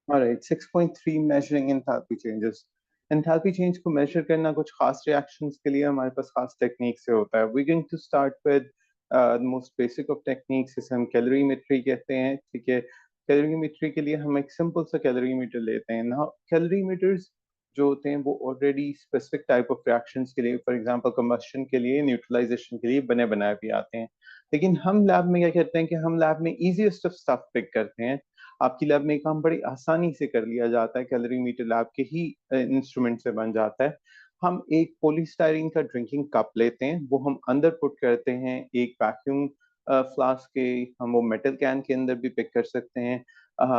Alright, 6.3 measuring enthalpy changes. Enthalpy change को major करना कुछ खास रिएक्शंस के लिए हमारे पास खास टेक्निक से होता है। We going to start with the most basic of techniques, जिसे हम कैलोरीमेट्री कहते हैं। ठीक है, कैलोरीमेट्री के लिए हम एक सिंपल सा कैलोरीमीटर लेते हैं ना। कैलोरीमीटर्स जो होते हैं वो already specific type of reactions के लिए, फॉर एग्जांपल कंबस्शन के लिए, न्यूट्रलाइजेशन के लिए बने बनाए भी आते हैं। लेकिन हम लैब में क्या करते हैं कि हम लैब में इजीएस्ट ऑफ स्टफ पिक करते हैं। आपकी लैब में ये काम बड़ी आसानी से कर लिया जाता है, कैलोरीमीटर लैब के ही इंस्ट्रूमेंट से बन जाता है। हम एक पॉलीस्टाइरीन का ड्रिंकिंग कप लेते हैं, वो हम अंदर पुट करते हैं एक वैक्यूम फ्लास्क के। हम वो मेटल कैन के अंदर भी पिक कर सकते हैं।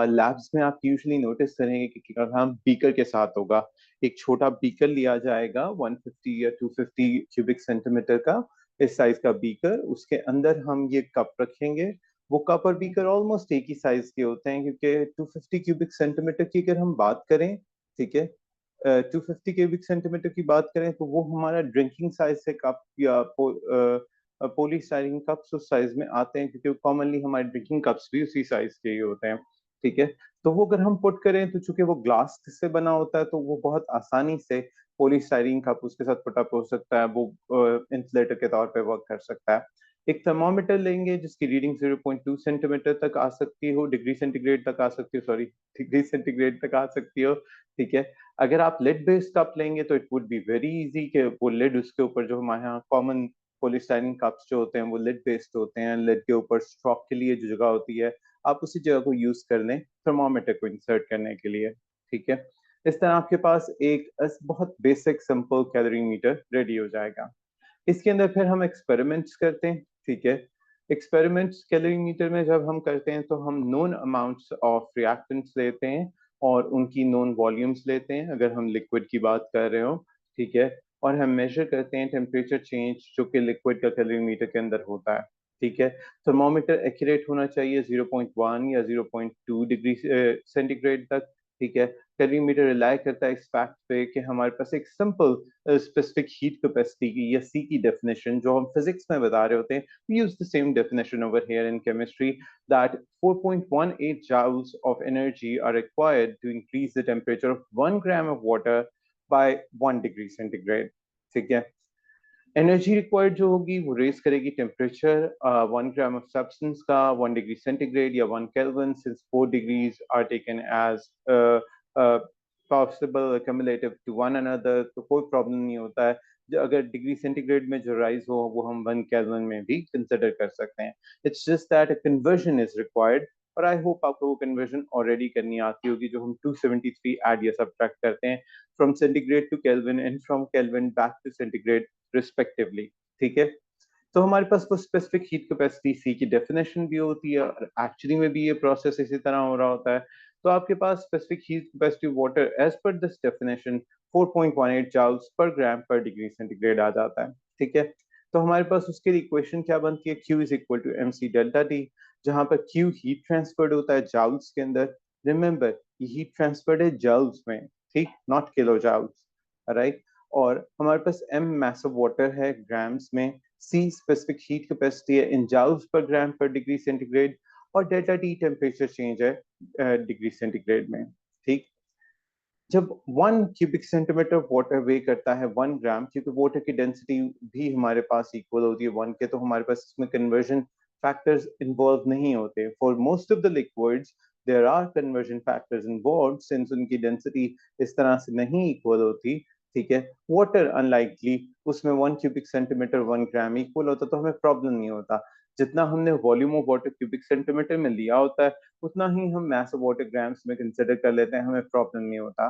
लैब्स में आप यूजुअली नोटिस करेंगे कि हम बीकर के साथ होगा, एक छोटा बीकर लिया जाएगा 150 या 250 क्यूबिक सेंटीमीटर का, इस साइज का बीकर। उसके अंदर हम ये कप रखेंगे। वो कप और बीकर ऑलमोस्ट एक ही साइज के होते हैं, क्योंकि 250 क्यूबिक सेंटीमीटर की अगर हम बात करें, ठीक है, 250 क्यूबिक सेंटीमीटर की बात करें तो वो हमारा ड्रिंकिंग साइज से कप या पोलीस्टाइरिन कप्स उस साइज में आते हैं, क्योंकि कॉमनली हमारे ड्रिंकिंग कप्स भी उसी साइज के ही होते हैं। ठीक है, तो वो अगर हम पुट करें तो चूंकि वो ग्लास से बना होता है तो वो बहुत आसानी से पोलीस्टाइरिन कप उसके साथ पुटअप हो सकता है, वो इंसुलेटर के तौर पे वर्क कर सकता है। एक थर्मोमीटर लेंगे जिसकी रीडिंग 0.2 सेंटीमीटर तक आ सकती हो, डिग्री सेंटीग्रेड तक आ सकती हो, सॉरी, डिग्री सेंटीग्रेड तक आ सकती हो। ठीक है, अगर आप लेड बेस्ड कप लेंगे तो it would be very easy कि वो लेड, उसके ऊपर जो हमारे यहाँ कॉमन पॉलीस्टाइरिन कप्स जो होते हैं वो लेड बेस्ड होते हैं, लेड के ऊपर स्ट्रोक के लिए जो जगह होती है आप उसी जगह को यूज कर लें थर्मोमीटर को इंसर्ट करने के लिए। ठीक है, इस तरह आपके पास एक बहुत बेसिक सिंपल कैलोरीमीटर रेडी हो जाएगा। इसके अंदर फिर हम एक्सपेरिमेंट्स करते हैं। ठीक है, एक्सपेरिमेंट्स कैलोरीमीटर में जब हम करते हैं तो हम नोन अमाउंट्स ऑफ रिएक्टेंट्स लेते हैं और उनकी नोन वॉल्यूम्स लेते हैं, अगर हम लिक्विड की बात कर रहे हो। ठीक है, और हम मेजर करते हैं टेम्परेचर चेंज जो कि लिक्विड का कैलोरीमीटर के अंदर होता है। ठीक है, थर्मोमीटर एक्यूरेट होना चाहिए 0.1 या 0.2 डिग्री सेंटीग्रेड तक। ठीक है, कैलोरीमीटर रिलाई करता है इस फैक्ट पे कि हमारे पास एक सिंपल स्पेसिफिक हीट कैपेसिटी की या सी की डेफिनेशन जो हम फिजिक्स में बता रहे होते हैं, we use the same definition over here in chemistry, that 4.18 joules of energy are required to increase the temperature of 1 gram of water by 1 degree centigrade. ठीक है, एनर्जी रिक्वायर्ड जो होगी वो रेज करेगी टेम्परेचर 1 ग्राम ऑफ सब्सटेंस का 1 degree centigrade या 1 kelvin, since 4 degrees are taken as possible cumulative to one another, तो कोई प्रॉब्लम नहीं होता है। जो अगर डिग्री सेंटीग्रेड में जो राइज हो वो हम 1 केल्विन में भी कंसिडर कर सकते हैं। It's just that a conversion is required, और आई होप आपको वो कन्वर्जन ऑलरेडी करनी आती होगी, जो हम 273 ऐड या सब्ट्रैक्ट करते हैं from centigrade to kelvin and from kelvin back to centigrade respectively. ठीक है, तो हमारे पास वो स्पेसिफिक हीट कैपेसिटी सी की डेफिनेशन भी होती है, और एक्चुअली में भी ये प्रोसेस इसी तरह हो रहा होता है। तो आपके पास specific heat capacity water as per this definition 4.18 joules per gram पर डिग्री सेंटीग्रेड आ जाता है। ठीक है, तो हमारे पास उसके लिए इक्वेशन क्या बनती है, Q is equal to M C delta T, जहां पर Q हीट ट्रांसफर्ड होता है जूल्स के अंदर। रिमेंबर, ये हीट ट्रांसफर्ड है जूल्स में, ठीक, नॉट किलो जूल्स, राइट। और हमारे पास एम मैस ऑफ वाटर है ग्राम्स में, सी स्पेसिफिक हीट कैपेसिटी है इन जाउल्स पर ग्राम पर डिग्री सेंटीग्रेड, और डेल्टा टी टेम्परेचर चेंज है डिग्री सेंटीग्रेड में। ठीक, जब 1 क्यूबिक सेंटीमीटर वाटर वे करता है 1 ग्राम, क्योंकि वाटर की डेंसिटी भी हमारे पास इक्वल होती है 1 के, तो हमारे पास इसमें कन्वर्जन फैक्टर्स इन्वॉल्व नहीं होते। For most of the liquids there are conversion factors involve, since उनकी डेंसिटी इस तरह से नहीं इक्वल होती। ठीक है, वाटर अनलाइकली, उसमें 1 क्यूबिक सेंटीमीटर 1 ग्राम इक्वल होता, तो हमें प्रॉब्लम नहीं होता। जितना हमने volume of water cubic centimetre में लिया होता है उतना ही हम मैस ऑफ वाटर ग्राम्स में कंसिडर कर लेते हैं, हमें प्रॉब्लम नहीं होता।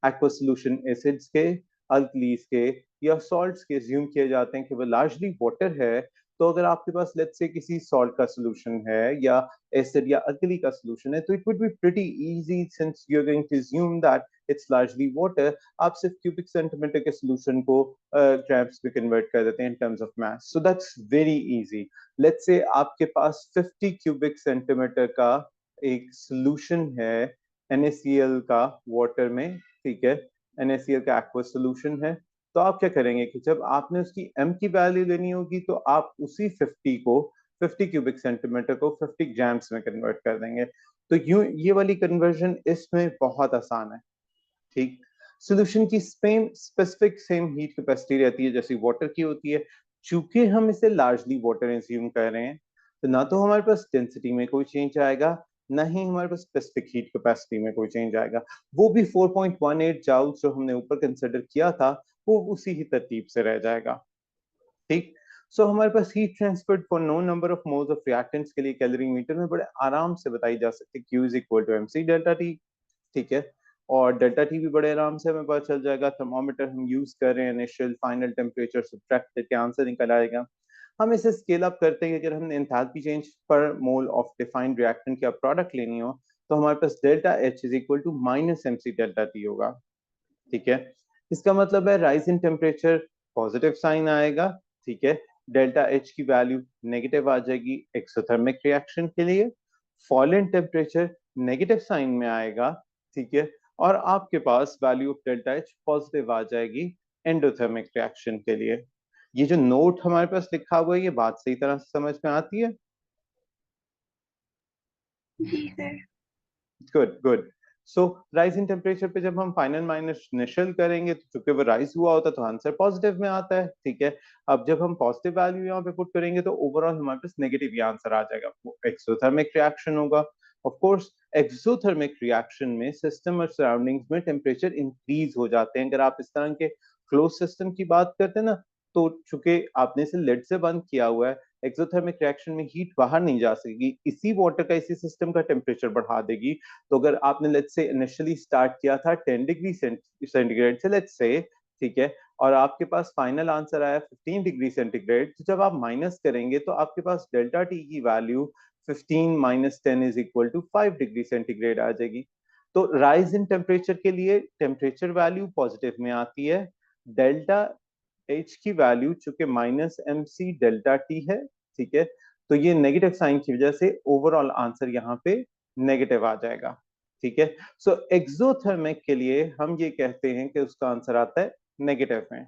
एक्वा सोल्यूशन एसिड्स के, अल्कलीज के या सॉल्ट्स के ज्यूम किए जाते हैं कि वो लार्जली वाटर है। तो अगर आपके पास लेट्स से किसी सॉल्ट का सोल्यूशन है या एसिड या अल्कली का सोल्यूशन है, तो it would be pretty easy, since you are going to assume that it's largely water, आप सिर्फ क्यूबिक सेंटीमीटर के सोल्यूशन को ग्राम्स में कन्वर्ट कर देते हैं in terms of mass, so that's very easy. Let's say आपके पास 50 क्यूबिक सेंटीमीटर का एक सोल्यूशन है NaCl का वाटर में। ठीक है, NaCl का एक्वा सोल्यूशन है। तो आप क्या करेंगे कि जब आपने उसकी m की वैल्यू लेनी होगी तो आप उसी 50 को 50 क्यूबिक सेंटीमीटर को 50 ग्राम्स में कन्वर्ट कर देंगे। तो यूं ये वाली कन्वर्जन इसमें बहुत आसान है। ठीक, सोल्यूशन की same specific same heat capacity रहती है जैसी वाटर की होती है। चूंकि हम इसे लार्जली वाटर एज्यूम कर रहे हैं, तो ना तो हमारे पास डेंसिटी में कोई चेंज आएगा, ना ही हमारे पास स्पेसिफिक हीट कैपेसिटी में कोई चेंज आएगा। वो भी 4.18 जाउल्स जो हमने ऊपर कंसिडर किया था, वो उसी ही तरतीब से रह जाएगा। ठीक, सो हमारे पास heat transferred for no number of moles of reactants के लिए कैलोरीमीटर में बड़े आराम से बताई जा सकती है, Q is equal to MC delta T। ठीक है, और डेल्टा टी भी बड़े आराम से हमें पता चल जाएगा। थर्मोमीटर हम यूज कर रहे हैं, इनिशियल फाइनल टेम्परेचर सब्ट्रैक्ट करके आंसर निकल आएगा। हम इसे स्केल अप करते हैं, अगर हमने enthalpy change per mole of defined reactant का प्रोडक्ट लेनी हो, तो हमारे पास delta H is equal to minus MC delta T होगा। ठीक है, इसका मतलब है rise in temperature positive sign आएगा। ठीक है, डेल्टा एच की वैल्यू नेगेटिव आ जाएगी एक्सोथर्मिक रिएक्शन के लिए। Fall in temperature negative sign में आएगा। ठीक है, और आपके पास value of delta H positive आ जाएगी एंडोथर्मिक रिएक्शन के लिए। ये जो नोट हमारे पास लिखा हुआ है, ये बात सही तरह से समझ में आती है? जी sir. Good good. So rise in temperature पे जब हम फाइनल माइनस इनिशियल करेंगे, तो चूंकि वो राइज हुआ होता है तो आंसर पॉजिटिव में आता है। ठीक है, अब जब हम पॉजिटिव वैल्यू यहाँ पे पुट करेंगे, तो ओवरऑल हमारे पास नेगेटिव ही आंसर आ जाएगा। वो एक्सोथर्मिक रिएक्शन होगा। ऑफ कोर्स एक्सोथर्मिक रिएक्शन में सिस्टम और सराउंडिंग्स में टेम्परेचर इंक्रीज हो जाते हैं। अगर आप इस तरह के क्लोज सिस्टम की बात करते हैं ना, तो चूंकि आपने इसे लिड से बंद किया हुआ है, एक्सोथर्मिक रिएक्शन में हीट बाहर नहीं जा सकेगी। इसी वाटर का इसी सिस्टम का टेम्परेचर बढ़ा देगी। तो अगर आपने लेट्स से इनिशियली स्टार्ट किया था 10 डिग्री सेंटीग्रेड से, लेट्स से, ठीक है, और आपके पास फाइनल आंसर आया 15 डिग्री सेंटीग्रेड, तो जब आप माइनस करेंगे तो आपके पास डेल्टा टी की value 15 minus 10 is equal to 5 degree centigrade आ जाएगी। तो राइज इन टेम्परेचर के लिए टेम्परेचर वैल्यू पॉजिटिव में आती है। डेल्टा एच की वैल्यू चूंकि माइनस MC डेल्टा टी है, ठीक है, तो ये नेगेटिव साइन की वजह से ओवरऑल आंसर यहाँ पे नेगेटिव आ जाएगा। ठीक है, सो एक्सोथर्मिक के लिए हम ये कहते हैं कि उसका आंसर आता है नेगेटिव में।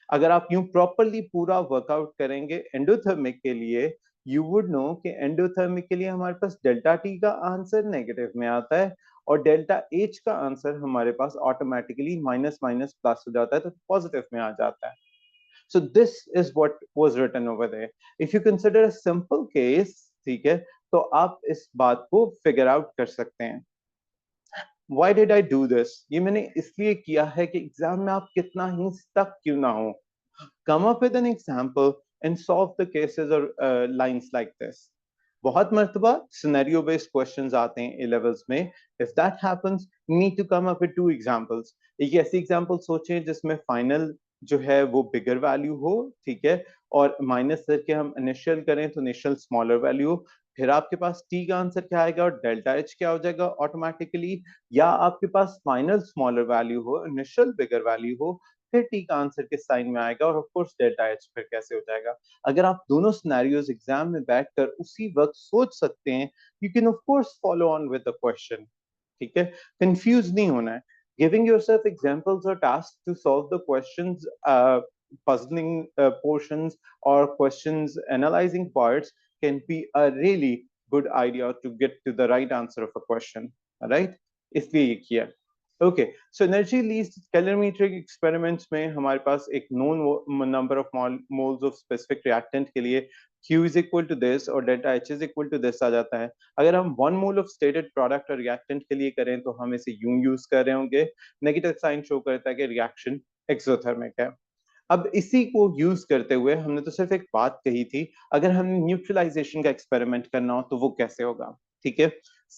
अगर आप यूं प्रॉपरली पूरा वर्कआउट करेंगे एंडोथर्मिक के लिए, यू वुड नो कि एंडोथर्मिक के लिए हमारे पास डेल्टा टी का आंसर नेगेटिव में आता है, और डेल्टा एच का आंसर हमारे पास ऑटोमेटिकली माइनस माइनस प्लस हो जाता है, तो पॉजिटिव में आ जाता है। So this is what was written over there. If you consider a simple case, ठीक है, तो आप इस बात को फिगर आउट कर सकते हैं। Why did I do this? ये मैंने इसलिए किया है कि एग्जाम में आप कितना ही stuck क्यों ना हो, come up with an example and solve the cases or lines like this. बहुत मर्तबा सिनेरियो बेस्ड क्वेश्चंस आते हैं ए लेवल्स में। If that happens, you need to come up with two examples. एक ऐसी एग्जांपल सोचें जिसमें फाइनल जो है वो बिगर वैल्यू हो, ठीक है, और माइनस करके हम इनिशियल करें तो इनिशियल स्मॉलर वैल्यू हो। फिर आपके पास टी का आंसर क्या आएगा और डेल्टा एच क्या हो जाएगा ऑटोमेटिकली, या आपके पास फाइनल स्मॉलर वैल्यू हो, इनिशियल बिगर वैल्यू हो, फिर टी का आंसर किस साइन में आएगा, और ऑफ कोर्स डेल्टा एच फिर कैसे हो जाएगा। अगर आप दोनों सिनेरियोज एग्जाम में बैठकर उसी वक्त सोच सकते हैं, you can of course follow on with the question. ठीक है, कंफ्यूज नहीं होना है। गिविंग योरसेल्फ एग्जांपल्स और task to solve the questions, puzzling portions or questions analyzing parts can be a really good idea to get to the right answer of a question, right? इसलिए ये किया। Okay, so energy least calorimetric experiments में हमारे पास एक known number of moles of specific reactant के लिए Q is equal to this और delta H is equal to this आ जाता है। अगर हम 1 मोल ऑफ स्टेटेड प्रोडक्ट और रिएक्टेंट के लिए करें, तो हम इसे यूं यूज कर रहे होंगे। नेगेटिव साइन शो करता है कि रिएक्शन एक्सोथर्मिक है। अब इसी को यूज करते हुए हमने तो सिर्फ एक बात कही थी, अगर हमें न्यूट्रलाइजेशन का एक्सपेरिमेंट करना हो तो वो कैसे होगा। ठीक है,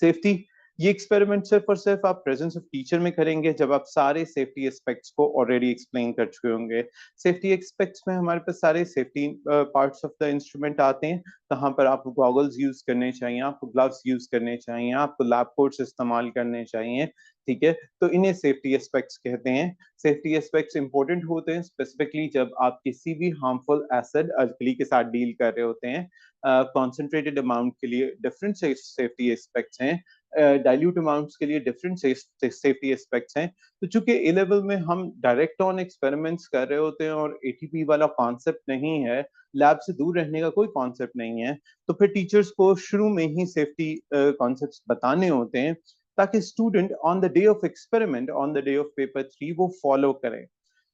सेफ्टी, ये एक्सपेरिमेंट सिर्फ और सिर्फ आप प्रेजेंस ऑफ टीचर में करेंगे, जब आप सारे सेफ्टी एस्पेक्ट्स को ऑलरेडी एक्सप्लेन कर चुके होंगे। सेफ्टी एस्पेक्ट्स में हमारे पास सारे safety parts of the instrument आते हैं। कहाँ पर आपको गॉगल्स यूज करने चाहिए, आपको ग्लव्स यूज करने चाहिए, आपको लैब कोट्स इस्तेमाल करने चाहिए। ठीक है, तो इन्हें सेफ्टी एस्पेक्ट्स कहते हैं। सेफ्टी एस्पेक्ट्स इंपॉर्टेंट होते हैं स्पेसिफिकली जब आप किसी भी हार्मफुल एसिड अल्कली के साथ डील कर रहे होते हैं। कॉन्सेंट्रेटेड अमाउंट के लिए डिफरेंट सेफ्टी एस्पेक्ट्स हैं। डाइल्यूट अमाउंट्स के लिए डिफरेंट सेफ्टी एस्पेक्ट्स हैं। तो चूंकि ए लेवल में हम डायरेक्ट ऑन एक्सपेरिमेंट्स कर रहे होते हैं और एटीपी वाला कॉन्सेप्ट नहीं है, लैब से दूर रहने का कोई कॉन्सेप्ट नहीं है, तो फिर टीचर्स को शुरू में ही सेफ्टी कॉन्सेप्ट्स बताने होते हैं ताकि student on the day of experiment, on the day of paper 3 वो फॉलो करें।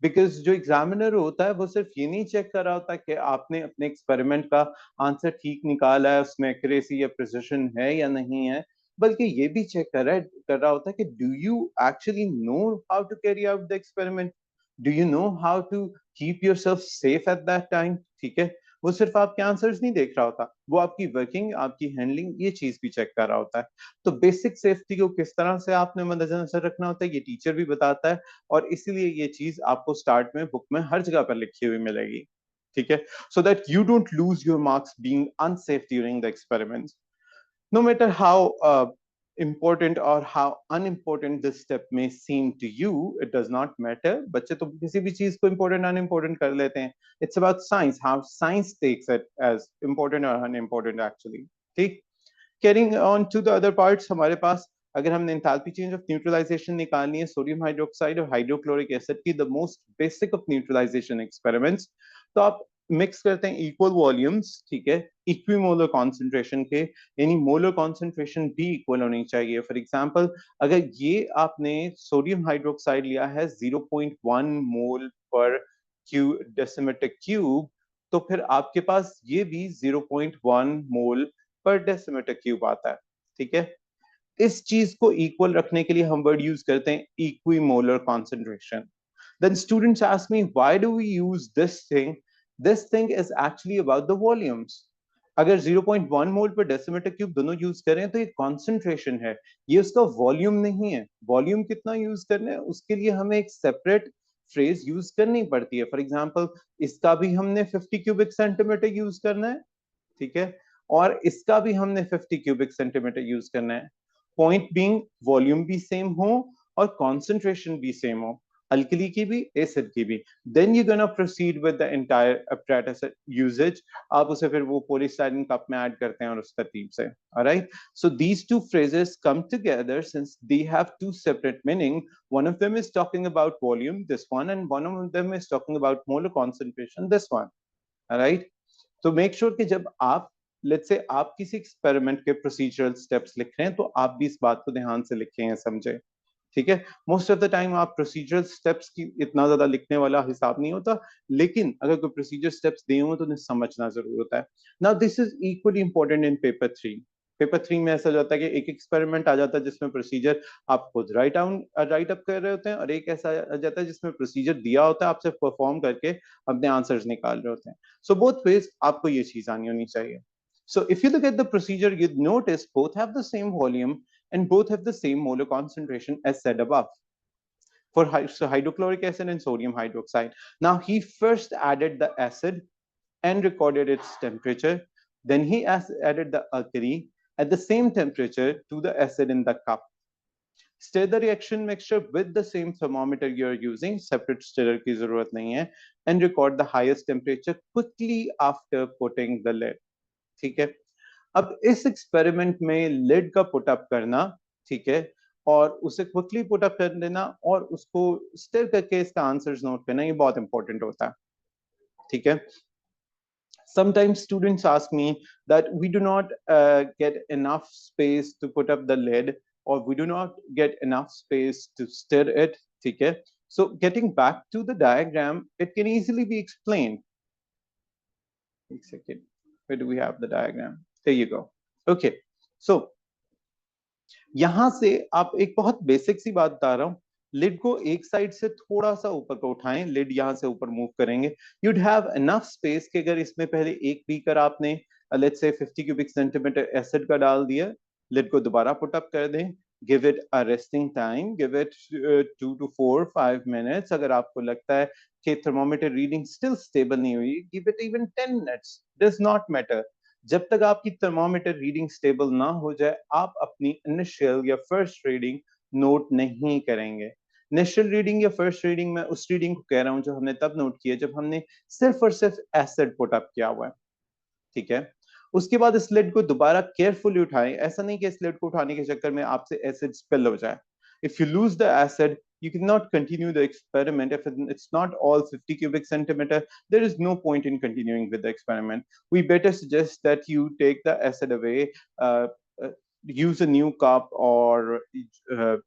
बिकॉज जो एग्जामिनर होता है वो सिर्फ ये नहीं चेक कर रहा होता कि आपने अपने एक्सपेरिमेंट का आंसर ठीक निकाला है, उसमें एक्यूरेसी या प्रिसिशन है या नहीं है, बल्कि ये भी चेक कर रहा होता है कि do you actually know how to carry out the experiment, do you know how to keep yourself safe at that time. ठीक है, वो सिर्फ आपके आंसर्स नहीं देख रहा होता, वो आपकी वर्किंग, आपकी हैंडलिंग, ये चीज भी चेक कर रहा होता है। तो बेसिक सेफ्टी को किस तरह से आपने मद्देनजर रखना होता है ये टीचर भी बताता है, और इसीलिए ये चीज आपको स्टार्ट में बुक में हर जगह पर लिखी हुई मिलेगी। ठीक है, so that you don't lose your marks being unsafe during the experiment. No matter how important or how unimportant this step may seem to you, it does not matter. बच्चे तो किसी भी चीज को important unimportant कर लेते हैं। It's about science, how science takes it as important or unimportant actually. ठीक। Carrying on to the other parts, हमारे पास अगर हमने enthalpy change of neutralization निकालनी है सोडियम हाइड्रोक्साइड और हाइड्रोक्लोरिक एसिड की, the most basic of neutralization experiments, तो आप मिक्स करते हैं इक्वल वॉल्यूम्स, ठीक है, इक्विमोलर कॉन्सेंट्रेशन के, यानी मोलर कॉन्सेंट्रेशन भी इक्वल होनी चाहिए। फॉर एग्जांपल, अगर ये आपने सोडियम हाइड्रोक्साइड लिया है 0.1 मोल पर क्यू डेसिमीटर क्यूब, तो फिर आपके पास ये भी 0.1 मोल पर डेसिमीटर क्यूब आता है। ठीक है, इस चीज को इक्वल रखने के लिए हम वर्ड यूज करते हैं equimolar concentration. Then students ask me, why do we use this thing? This thing is actually about the volumes. अगर 0.1 मोल पर डेसिमीटर क्यूब दोनों यूज करें तो ये कॉन्सेंट्रेशन है, ये उसका वॉल्यूम नहीं है। वॉल्यूम कितना यूज करना है उसके लिए हमें एक सेपरेट फ्रेज यूज करनी पड़ती है। फॉर एग्जांपल, इसका भी हमने 50 क्यूबिक सेंटीमीटर यूज करना है, ठीक है, और इसका भी हमने 50 क्यूबिक सेंटीमीटर यूज करना है। पॉइंट बीइंग वॉल्यूम भी सेम हो और कॉन्सेंट्रेशन भी सेम हो, अल्कली की भी एसिड की भी। Then you gonna proceed with the entire apparatus usage. आप उसे फिर वो पॉलीस्टाइरीन कप में ऐड करते हैं और उस तरतीब से। Alright, so these two phrases come together since they have two separate meaning. One of them is talking about volume, this one, and one of them is talking about molar concentration, this one. Alright, तो make sure कि जब आप, let's say आप किसी experiment के procedural steps लिख रहे हैं तो आप भी इस बात को ध्यान से लिखें, समझे। ठीक है, मोस्ट ऑफ द टाइम आप प्रोसीजरल स्टेप्स की इतना ज्यादा लिखने वाला हिसाब नहीं होता, लेकिन अगर कोई प्रोसीजर स्टेप्स दिए हो तो उन्हें समझना जरूर होता है। Now this is equally important in paper 3। Paper 3 में ऐसा जाता है कि एक एक्सपेरिमेंट आ जाता है जिसमें प्रोसीजर आप खुद राइट अप कर रहे होते हैं, और एक ऐसा आ जाता है जिसमें प्रोसीजर दिया होता है, आप सिर्फ परफॉर्म करके अपने आंसर्स निकाल रहे होते हैं। सो बोथ वेज आपको ये चीज आनी होनी चाहिए। So if you look at the procedure, you'd notice both have the same volume and both have the same molar concentration as said above for hydrochloric acid and sodium hydroxide. Now he first added the acid and recorded its temperature. Then he added the alkali at the same temperature to the acid in the cup. Stir the reaction mixture with the same thermometer you are using, separate stirrer की जरूरत नहीं है, and record the highest temperature quickly after putting the lid. ठीक है, अब इस experiment में lid का पुटअप करना, ठीक है, और उसे क्विकली पुटअप कर देना और उसको स्टिर करके इसका आंसर्स नोट करना, ये बहुत इंपॉर्टेंट होता है। ठीक है, sometimes students ask me that we do not get enough space to put up the lid, or we do not get enough space to stir it. ठीक है, so getting back to the diagram, it can easily be explained. एक second, where do we have the diagram? There you go. Okay, so यहां से आप एक बहुत basic सी बात बता रहा हूं, लिड को एक साइड से थोड़ा सा ऊपर को उठाएं, लिड यहां से ऊपर मूव करेंगे, you'd have enough space कि अगर इसमें पहले एक बीकर आपने let's say 50 cubic centimetre acid का डाल दिया, लिड को दोबारा पुट अप कर दें, give it a resting time, give it 2 to 4 5 minutes. अगर आपको लगता है कि थर्मोमीटर रीडिंग स्टिल स्टेबल नहीं हुई, give it even 10 minutes, does not matter. जब तक आपकी थर्मोमीटर रीडिंग स्टेबल ना हो जाए, आप अपनी इनिशियल या फर्स्ट रीडिंग नोट नहीं करेंगे। इनिशियल रीडिंग या फर्स्ट रीडिंग में उस रीडिंग को कह रहा हूं जो हमने तब नोट किया जब हमने सिर्फ और सिर्फ एसिड पुट अप किया हुआ है। ठीक है, उसके बाद इस लिड को दोबारा केयरफुली उठाएं, ऐसा नहीं कि इस लिड को उठाने के चक्कर में आपसे एसिड स्पिल हो जाए. If you lose the acid, you cannot continue the experiment. If it's not all 50 cubic centimeter, there is no point in continuing with the experiment. We better suggest that you take the acid away, uh, uh, use a new cup, or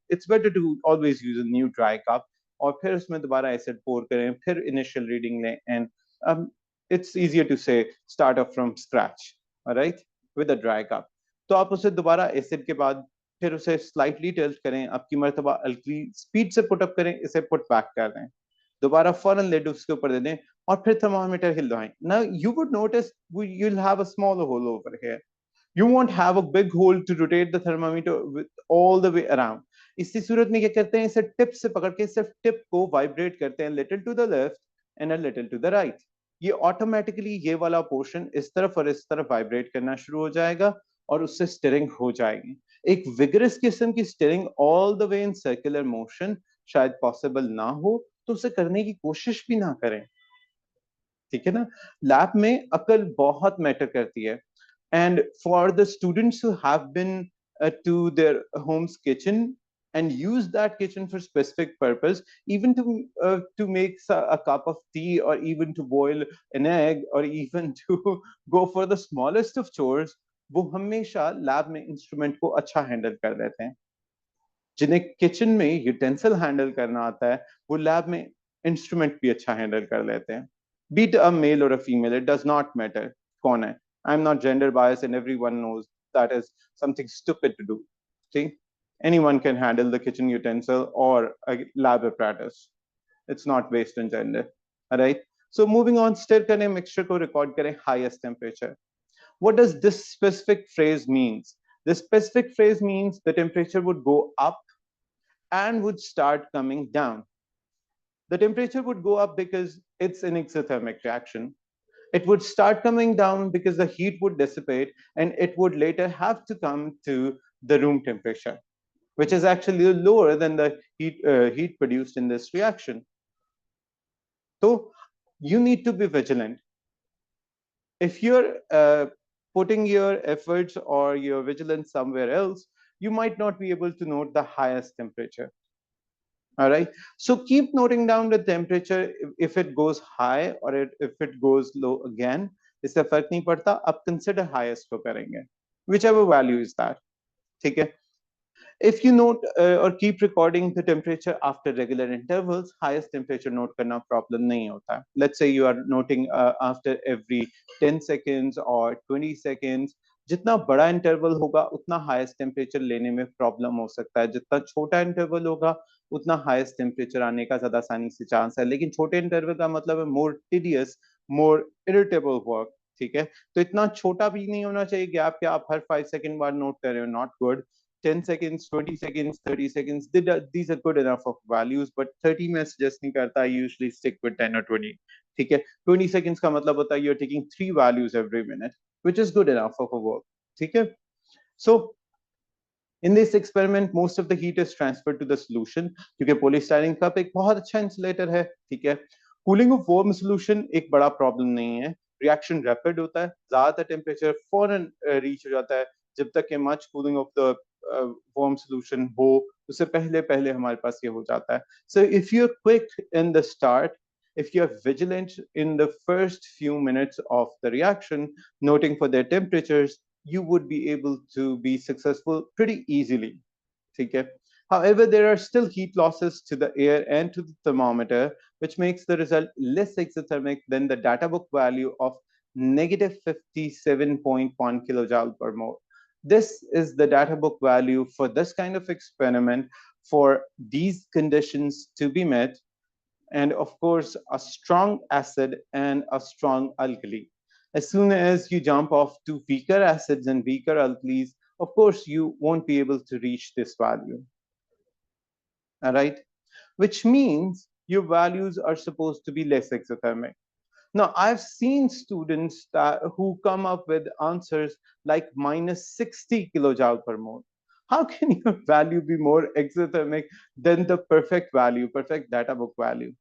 it's better to always use a new dry cup. और फिर उसमें दोबारा acid पोर करें, फिर initial reading लें, and it's easier to say start up from scratch, all right, with a dry cup. तो आप उसे दोबारा एसिड के बाद फिर उसे स्लाइटली टिल्ट करें, आपकी मर्तबा हल्की स्पीड से पुट अप करें, इसे पुट बैक कर दें, दोबारा फौरन लिड उसके ऊपर दे दें और फिर थर्मामीटर हिलवाएं. Now you would notice you will have a small hole over here. You won't have a big hole to rotate the thermometer with all the way around. इसी सूरत में क्या करते हैं, इसे टिप से पकड़ के सिर्फ टिप को वाइब्रेट करते हैं, little to the left and a little to the right. ये ऑटोमेटिकली ये वाला पोर्शन इस तरफ और इस तरफ वाइब्रेट करना शुरू हो जाएगा और उससे स्टीयरिंग हो जाएगी. एक विगरस किस्म की steering all the way in circular motion शायद पॉसिबल ना हो, तो उसे करने की कोशिश भी ना करें. ठीक है ना. लैब में अकल बहुत मैटर करती है. And for the students who have been to their home's kitchen and use that kitchen for specific purpose, even to make a cup of tea, or even to boil an egg, or even to go for the smallest of chores, वो हमेशा lab में instrument को अच्छा handle कर लेते हैं. जिन्हें kitchen में यूटेंसिल हैंडल करना आता है, वो लैब में इंस्ट्रूमेंट भी अच्छा हैंडल कर लेते हैं. Be it a male or a female, it does not matter कौन है. I'm not gender biased, and everyone knows that is something stupid to do. See, anyone can handle the kitchen utensil or a lab apparatus. It's not based on gender. All right. So moving on, stir करें, mixture को record करें highest temperature. What does this specific phrase means? This specific phrase means the temperature would go up and would start coming down. The temperature would go up because it's an exothermic reaction. It would start coming down because the heat would dissipate, and it would later have to come to the room temperature, which is actually lower than the heat produced in this reaction. So you need to be vigilant. If you're putting your efforts or your vigilance somewhere else, you might not be able to note the highest temperature. All right. So keep noting down the temperature. If it goes high or if it goes low again, इससे फर्क नहीं पड़ता. अब consider highest को करेंगे, whichever value is that. ठीक है. If you note or keep recording the temperature after regular intervals, highest temperature note करना problem नहीं होता. Let's say you are noting after every 10 seconds or 20 seconds. जितना बड़ा interval होगा उतना हाईएस्ट टेम्परेचर लेने में प्रॉब्लम हो सकता है. जितना छोटा इंटरवल होगा उतना हाईएस्ट टेम्परेचर आने का ज्यादा आसानी से चांस है. लेकिन छोटे इंटरवल का मतलब है मोर टीडियस, मोर इरिटेबल वर्क. ठीक है. तो इतना छोटा भी नहीं होना चाहिए गैप कि आप हर 5 सेकंड बाद नोट कर रहे हो. Not good. 10 seconds, 20 seconds, 30 seconds, these are good enough of values, but 30 मैं suggest नहीं करता. I usually stick with 10 or 20. ठीक है. 20 seconds का मतलब होता है you're taking 3 values every minute, which is good enough of a work. ठीक है. So in this experiment, most of the heat is transferred to the solution, क्योंकि polystyrene cup एक बहुत अच्छा insulator है. ठीक है. Cooling of warm solution एक बड़ा problem नहीं है. Reaction rapid होता है. ज़्यादातर temperature फौरन reach हो जाता है. जब तक कि much cooling of the warm solution हो, उससे पहले पहले हमारे पास ये हो जाता है. So if you're quick in the start, if you're vigilant in the first few minutes of the reaction, noting for their temperatures, you would be able to be successful pretty easily. ठीक है. However, there are still heat losses to the air and to the thermometer, which makes the result less exothermic than the data book value of negative 57.1 kilojoule per mole. This is the data book value for this kind of experiment for these conditions to be met, and of course, a strong acid and a strong alkali. As soon as you jump off to weaker acids and weaker alkalis, of course, you won't be able to reach this value. All right, which means your values are supposed to be less exothermic. Now, I've seen students who come up with answers like minus 60 kilojoule per mole. How can your value be more exothermic than the perfect value, perfect data book value?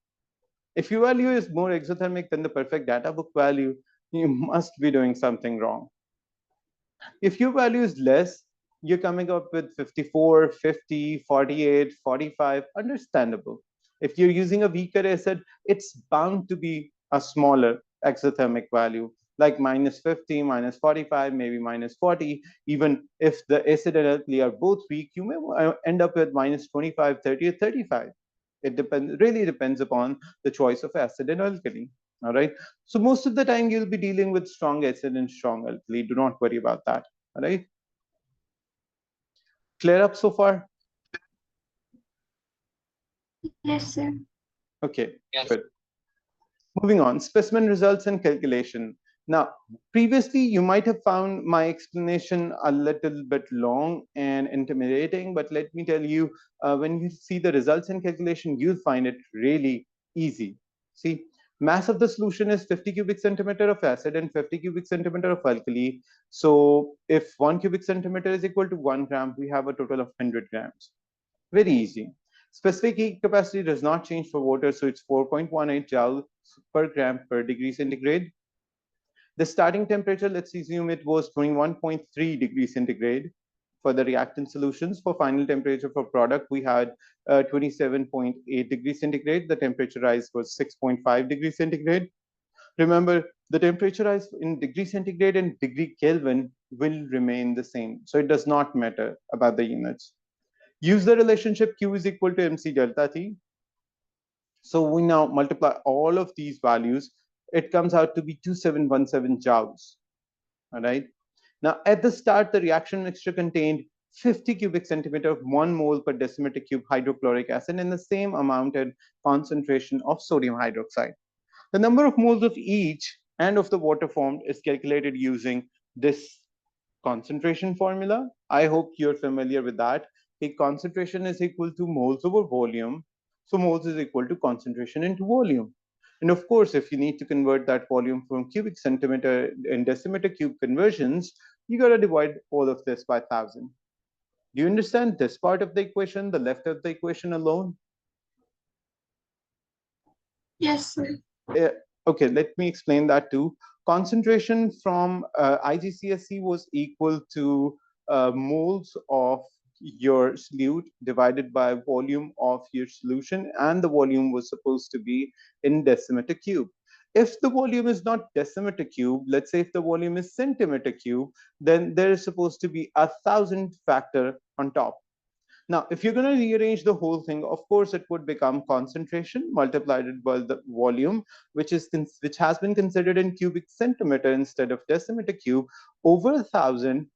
If your value is more exothermic than the perfect data book value, you must be doing something wrong. If your value is less, you're coming up with 54, 50, 48, 45, understandable. If you're using a weaker acid, it's bound to be a smaller exothermic value, like -50, -45, maybe -40. Even if the acid and alkali are both weak, you may end up with -25, 30, or 35. It really depends upon the choice of acid and alkali. All right. So most of the time you'll be dealing with strong acid and strong alkali. Do not worry about that. All right. Clear up so far? Yes, sir. Okay, good. Moving on, specimen results and calculation. Now, previously you might have found my explanation a little bit long and intimidating, but let me tell you, when you see the results and calculation, you'll find it really easy. See, mass of the solution is 50 cubic centimeter of acid and 50 cubic centimeter of alkali. So if 1 cubic centimeter is equal to 1 gram, we have a total of 100 grams. Very easy. Specific heat capacity does not change for water, so it's 4.18 joules per gram per degree centigrade. The starting temperature, let's assume it was 21.3 degrees centigrade for the reactant solutions. For final temperature for product, we had 27.8 degrees centigrade. The temperature rise was 6.5 degrees centigrade. Remember, the temperature rise in degree centigrade and degree Kelvin will remain the same. So it does not matter about the units. Use the relationship Q is equal to MC delta T. So we now multiply all of these values. It comes out to be 2717 joules. All right. Now, at the start, the reaction mixture contained 50 cubic centimeter of 1 mole per decimeter cube hydrochloric acid and the same amount and concentration of sodium hydroxide. The number of moles of each and of the water formed is calculated using this concentration formula. I hope you're familiar with that. The concentration is equal to moles over volume. So moles is equal to concentration into volume. And of course, if you need to convert that volume from cubic centimeter and decimeter cube conversions, you got to divide all of this by 1,000. Do you understand this part of the equation, the left of the equation alone? Yes, sir. Uh, okay, let me explain that too. Concentration from IGCSE was equal to moles of your solute divided by volume of your solution, and the volume was supposed to be in decimeter cube. If the volume is not decimeter cube, let's say if the volume is centimeter cube, then there is supposed to be 1,000 factor on top. Now, if you're going to rearrange the whole thing, of course, it would become concentration multiplied by the volume, which has been considered in cubic centimeter instead of decimeter cube, over 1,000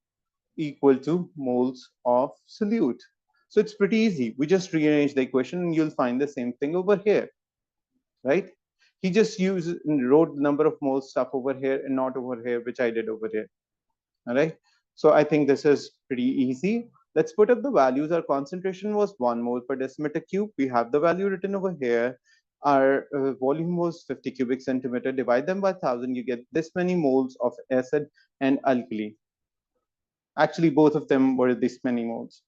equal to moles of solute. So it's pretty easy. We just rearrange the equation, and you'll find the same thing over here, right? He just wrote the number of moles stuff over here and not over here, which I did over here. All right. So I think this is pretty easy. Let's put up the values. Our concentration was 1 mole per decimeter cube. We have the value written over here. Our volume was 50 cubic centimeter. Divide them by 1,000. You get this many moles of acid and alkali. Actually, both of them were this many moles.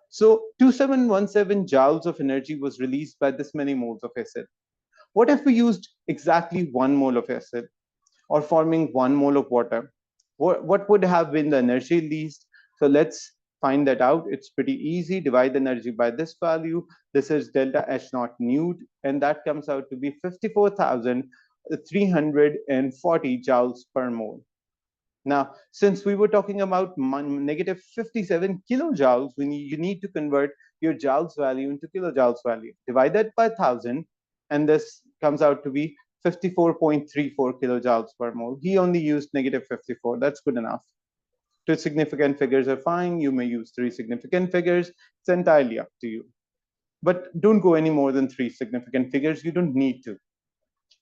So 2717 joules of energy was released by this many moles of acid. What if we used exactly 1 mole of acid, or forming 1 mole of water? What would have been the energy released? So let's find that out. It's pretty easy. Divide the energy by this value. This is delta H naught newt, and that comes out to be 54,340 joules per mole. Now, since we were talking about negative 57 kilojoules, you need to convert your joules value into kilojoules value. Divide that by 1,000, and this comes out to be 54.34 kilojoules per mole. He only used negative 54. That's good enough. Two significant figures are fine. You may use three significant figures. It's entirely up to you. But don't go any more than three significant figures. You don't need to.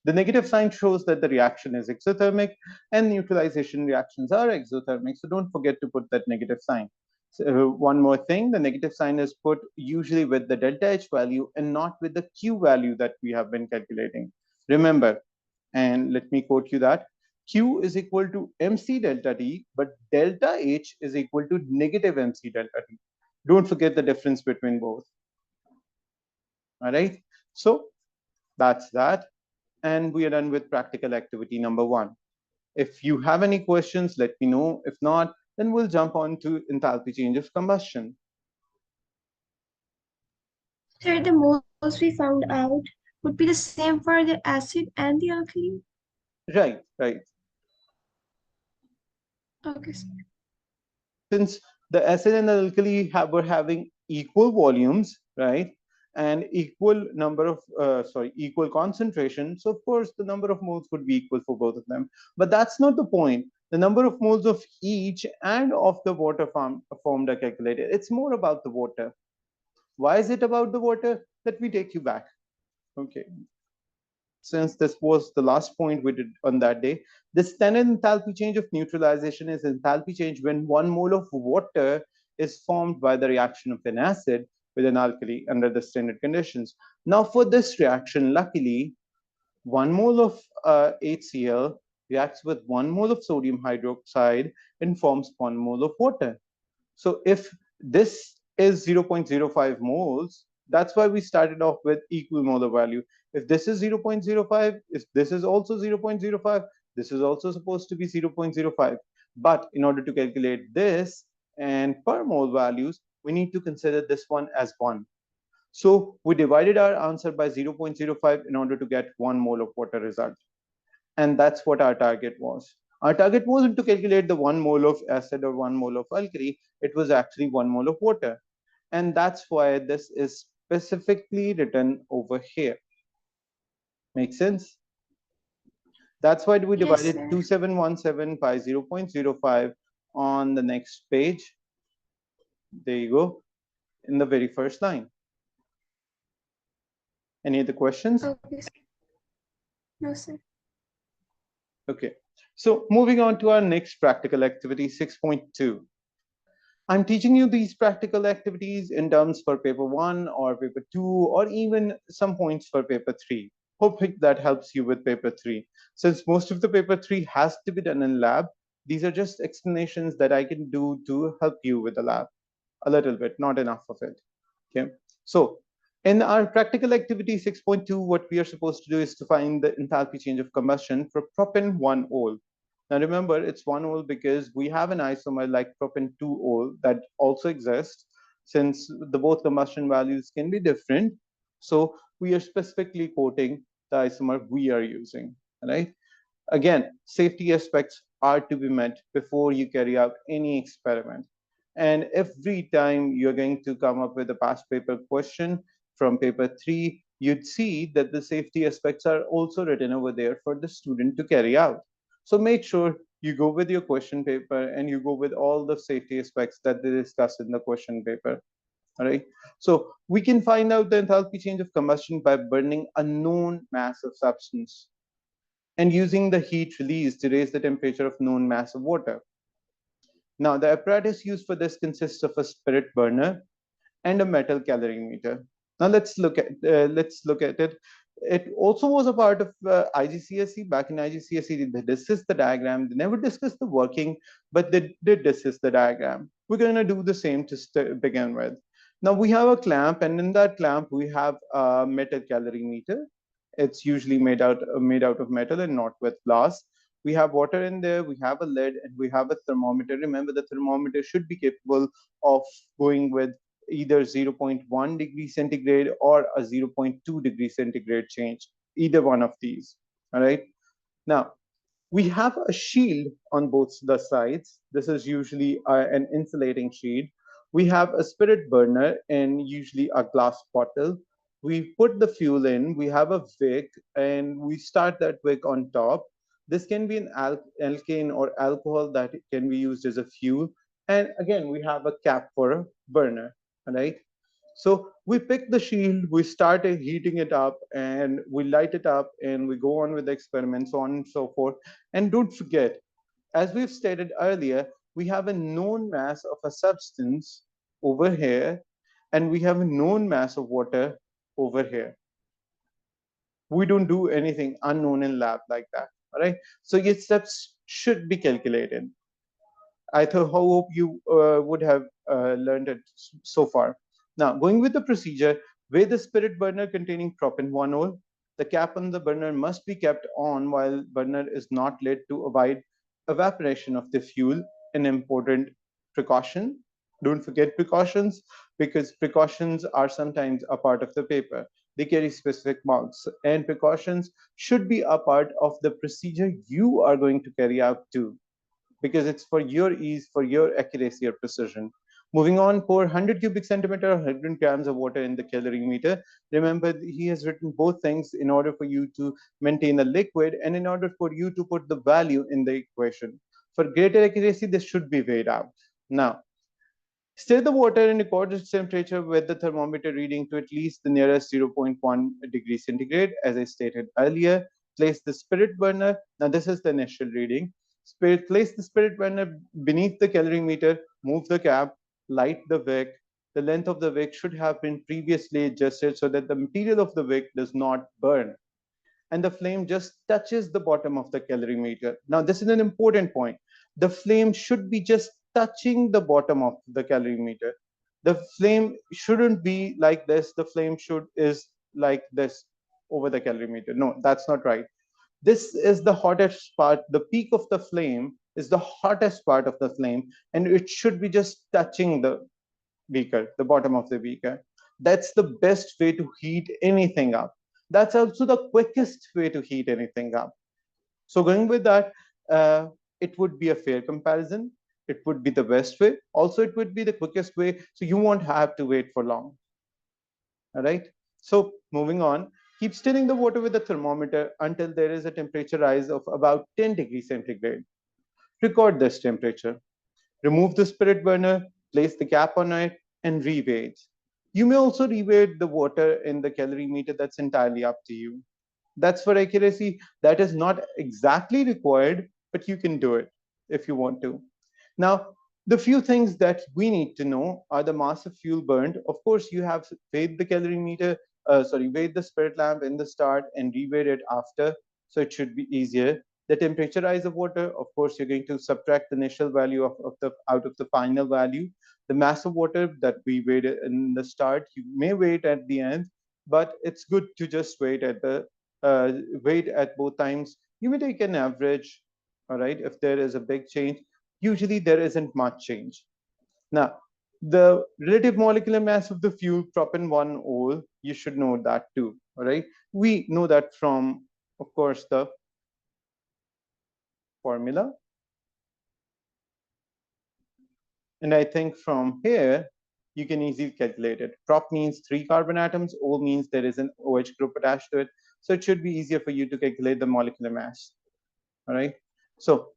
The negative sign shows that the reaction is exothermic, and neutralization reactions are exothermic, so don't forget to put that negative sign. So, one more thing, the negative sign is put usually with the delta H value and not with the Q value that we have been calculating. Remember, and let me quote you that, Q is equal to MC delta T, but delta H is equal to negative MC delta T. Don't forget the difference between both. All right, so that's that. And we are done with practical activity number 1. If you have any questions, let me know. If not, Then we'll jump on to enthalpy change of combustion. Sir, the moles we found out would be the same for the acid and the alkali? Right, right. Okay, sir. Since the acid and the alkali were having equal volumes, right, and equal number of equal concentration, so of course the number of moles would be equal for both of them. But that's not the point. The number of moles of each and of the water formed are calculated. It's more about the water. Why is it about the water? Let me take you back. Okay, since this was the last point we did on that day, the standard enthalpy change of neutralization is enthalpy change when 1 mole of water is formed by the reaction of an acid with an alkali under the standard conditions. Now, for this reaction, luckily, 1 mole of HCl reacts with 1 mole of sodium hydroxide and forms 1 mole of water. So if this is 0.05 moles, that's why we started off with equal molar value. If this is 0.05, if this is also 0.05, this is also supposed to be 0.05. But in order to calculate this and per mole values, we need to consider this one as 1. So we divided our answer by 0.05 in order to get 1 mole of water result. And that's what our target was. Our target wasn't to calculate the 1 mole of acid or 1 mole of alkali, it was actually 1 mole of water. And that's why this is specifically written over here. Make sense? That's why we Yes, divided sir. 2717 by 0.05 on the next page. There you go, in the very first line. Any other questions? Okay, sir. No, sir. Okay. So moving on to our next practical activity, 6.2. I'm teaching you these practical activities in terms for paper 1 or paper 2 or even some points for paper 3. Hope that helps you with paper 3. Since most of the paper 3 has to be done in lab, these are just explanations that I can do to help you with the lab a little bit, not enough of it. Okay. So in our practical activity 6.2, what we are supposed to do is to find the enthalpy change of combustion for propane 1-ol. Now remember, it's 1-ol because we have an isomer like propane 2-ol that also exists. Since the both combustion values can be different, so we are specifically quoting the isomer we are using, right? Again, safety aspects are to be met before you carry out any experiment. And every time you're going to come up with a past paper question from paper 3, you'd see that the safety aspects are also written over there for the student to carry out. So make sure you go with your question paper and you go with all the safety aspects that they discuss in the question paper. All right. So we can find out the enthalpy change of combustion by burning a known mass of substance and using the heat released to raise the temperature of known mass of water. Now, the apparatus used for this consists of a spirit burner and a metal calorimeter. Now, let's look at it. It also was a part of IGCSE. Back in IGCSE, they discussed the diagram. They never discussed the working, but they did discuss the diagram. We're going to do the same to begin with. Now we have a clamp, and in that clamp we have a metal calorimeter. It's usually made out of metal and not with glass. We have water in there, we have a lid, and we have a thermometer. Remember, the thermometer should be capable of going with either 0.1 degree centigrade or a 0.2 degree centigrade change, either one of these. All right. Now, we have a shield on both the sides. This is usually an insulating shield. We have a spirit burner and usually a glass bottle. We put the fuel in, we have a wick, and we start that wick on top. This can be an alkane or alcohol that can be used as a fuel. And again, we have a cap for a burner, right? So we pick the shield, we start heating it up, and we light it up, and we go on with the experiments, so on and so forth. And don't forget, as we've stated earlier, we have a known mass of a substance over here, and we have a known mass of water over here. We don't do anything unknown in lab like that. All right. So your steps should be calculated. I hope you would have learned it so far. Now, going with the procedure, weigh the spirit burner containing propane 1-ol. The cap on the burner must be kept on while burner is not lit to avoid evaporation of the fuel an important precaution. Don't forget precautions, because precautions are sometimes a part of the paper. They carry specific marks, and precautions should be a part of the procedure you are going to carry out too, because it's for your ease, for your accuracy or precision. Moving on, pour 100 cubic centimeter or 100 grams of water in the calorimeter. Remember, he has written both things in order for you to maintain a liquid and in order for you to put the value in the equation. For greater accuracy, this should be weighed out. Now, stir the water and record its temperature with the thermometer reading to at least the nearest 0.1 degree centigrade. As I stated earlier, place the spirit burner. Now, this is the initial reading. Place the spirit burner beneath the calorimeter, move the cap, light the wick. The length of the wick should have been previously adjusted so that the material of the wick does not burn and the flame just touches the bottom of the calorimeter. Now, this is an important point. The flame should be just touching the bottom of the calorimeter. The flame shouldn't be like this. The flame should is like this over the calorimeter. No, that's not right. This is the hottest part. The peak of the flame is the hottest part of the flame, and it should be just touching the beaker, the bottom of the beaker. That's the best way to heat anything up. That's also the quickest way to heat anything up. So going with that, it would be a fair comparison. It would be the best way. Also, it would be the quickest way. So you won't have to wait for long. All right. So moving on, keep stirring the water with the thermometer until there is a temperature rise of about 10 degrees centigrade. Record this temperature. Remove the spirit burner, place the cap on it, and reweigh it. You may also reweigh the water in the calorimeter. That's entirely up to you. That's for accuracy. That is not exactly required, but you can do it if you want to. Now, the few things that we need to know are the mass of fuel burned. Of course, you have weighed the calorimeter, weighed the spirit lamp in the start and reweighed it after, so it should be easier. The temperature rise of water, of course, you're going to subtract the initial value of the out of the final value. The mass of water that we weighed in the start, you may wait at the end, but it's good to just wait at the wait at both times. You may take an average, all right, if there is a big change. Usually there isn't much change. Now, the relative molecular mass of the fuel propan-1-ol, you should know that too, all right? We know that from, of course, the formula. And I think from here, you can easily calculate it. Prop means 3 carbon atoms, O means there is an OH group attached to it. So it should be easier for you to calculate the molecular mass, all right? So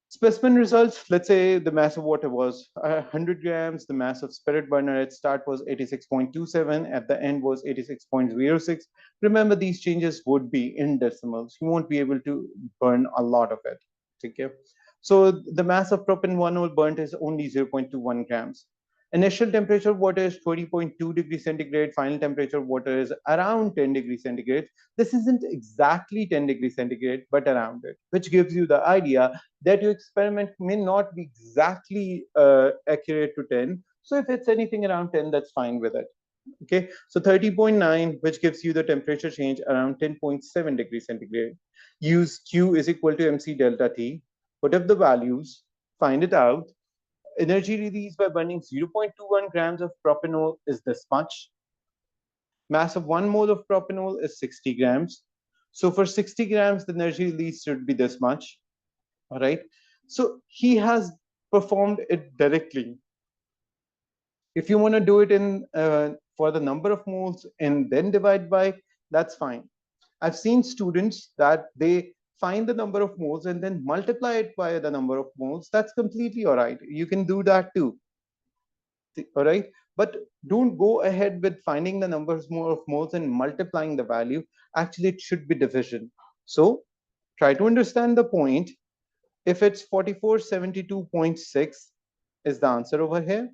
specimen results, let's say the mass of water was 100 grams, the mass of spirit burner at start was 86.27, at the end was 86.06. Remember, these changes would be in decimals. You won't be able to burn a lot of it. Okay. So the mass of propan-1-ol burnt is only 0.21 grams. Initial temperature of water is 20.2 degrees centigrade. Final temperature of water is around 10 degrees centigrade. This isn't exactly 10 degrees centigrade, but around it, which gives you the idea that your experiment may not be exactly accurate to 10. So if it's anything around 10, that's fine with it. Okay, so 30.9, which gives you the temperature change around 10.7 degrees centigrade. Use Q is equal to MC delta T. Put up the values, find it out. Energy released by burning 0.21 grams of propanol is this much. Mass of 1 mole of propanol is 60 grams. So for 60 grams, the energy released should be this much. All right. So he has performed it directly. If you want to do it in for the number of moles and then divide by, that's fine. I've seen students that they find the number of moles and then multiply it by the number of moles. That's completely all right. You can do that too. All right. But don't go ahead with finding the numbers more of moles and multiplying the value. Actually, it should be division. So try to understand the point. If it's 4472.6 is the answer over here,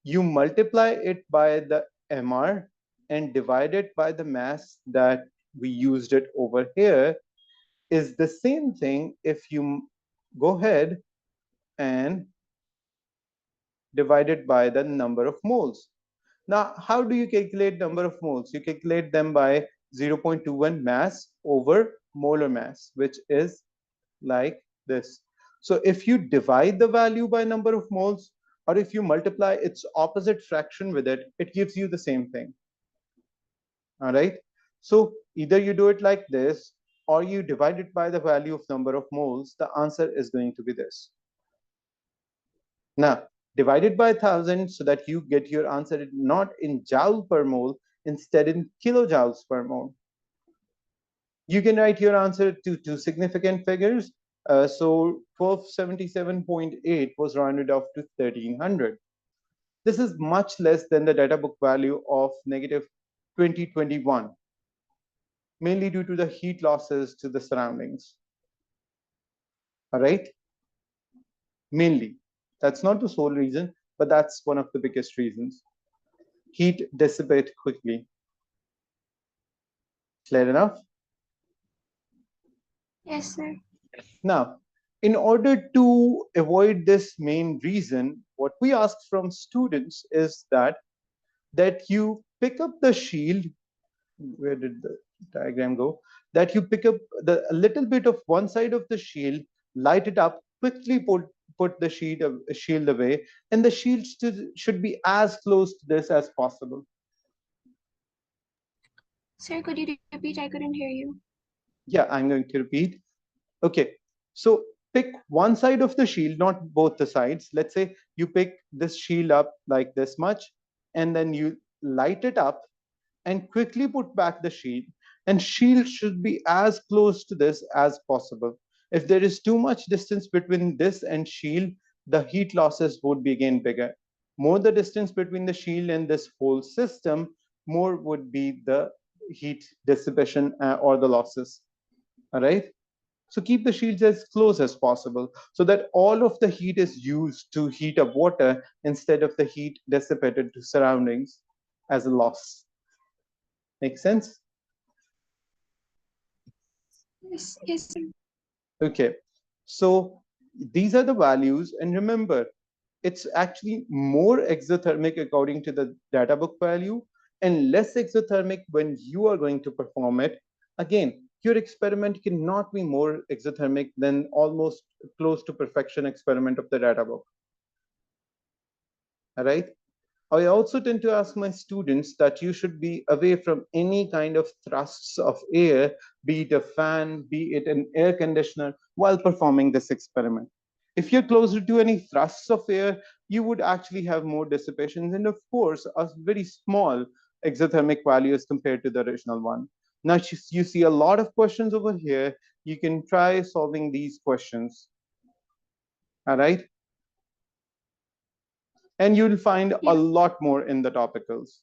you multiply it by the MR and divide it by the mass that we used it over here, is the same thing if you go ahead and divide it by the number of moles. Now, how do you calculate number of moles? You calculate them by 0.21 mass over molar mass, which is like this. So if you divide the value by number of moles, or if you multiply its opposite fraction with it, it gives you the same thing. All right. So either you do it like this, or you divide it by the value of number of moles. The answer is going to be this. Now, divide it by 1,000 so that you get your answer not in joule per mole, instead in kilojoules per mole. You can write your answer to two significant figures. So 1277.8 was rounded off to 1,300. This is much less than the data book value of negative 2021, mainly due to the heat losses to the surroundings. All right? Mainly. That's not the sole reason, but that's one of the biggest reasons. Heat dissipate quickly. Clear enough? Yes, sir. Now, in order to avoid this main reason, what we ask from students is that you pick up the shield. Where did the diagram go? That you pick up a little bit of one side of the shield, light it up, quickly put the shield away, and the shield should be as close to this as possible. Sir, could you repeat? I couldn't hear you. Yeah, I'm going to repeat. Okay, so pick one side of the shield, not both the sides. Let's say you pick this shield up like this much, and then you light it up and quickly put back the shield. And shield should be as close to this as possible. If there is too much distance between this and shield, the heat losses would be again bigger. More the distance between the shield and this whole system, more would be the heat dissipation or the losses. All right. So keep the shields as close as possible so that all of the heat is used to heat up water instead of the heat dissipated to surroundings as a loss. Make sense? Yes, sir. Okay. So these are the values. And remember, it's actually more exothermic according to the data book value and less exothermic when you are going to perform it. Again, your experiment cannot be more exothermic than almost close to perfection experiment of the data book. All right. I also tend to ask my students that you should be away from any kind of thrusts of air, be it a fan, be it an air conditioner, while performing this experiment. If you're closer to any thrusts of air, you would actually have more dissipations and, of course, a very small exothermic value as compared to the original one. Now, you see a lot of questions over here. You can try solving these questions. All right. And you'll find a Yeah. lot more in the topicals.